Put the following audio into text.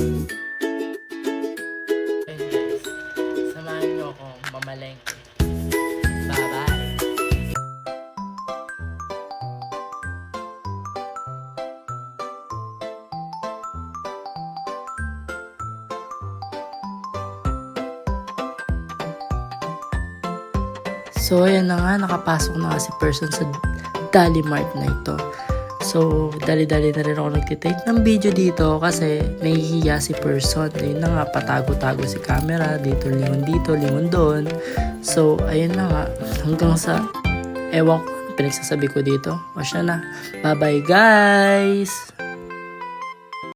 Ayun guys, samahan nyo ako mamalengke. Bye-bye! So, ayan na nga, nakapasok na nga si person sa Dali Mart na ito. So, dali-dali na rin ako nagtitake ng video dito kasi nahihiya si person. Ayun na nga, patago-tago si camera. Dito, lingon doon. So, ayun na nga, hanggang sa, ewan ko, pinagsasabi ko dito. O siya na. Bye-bye guys!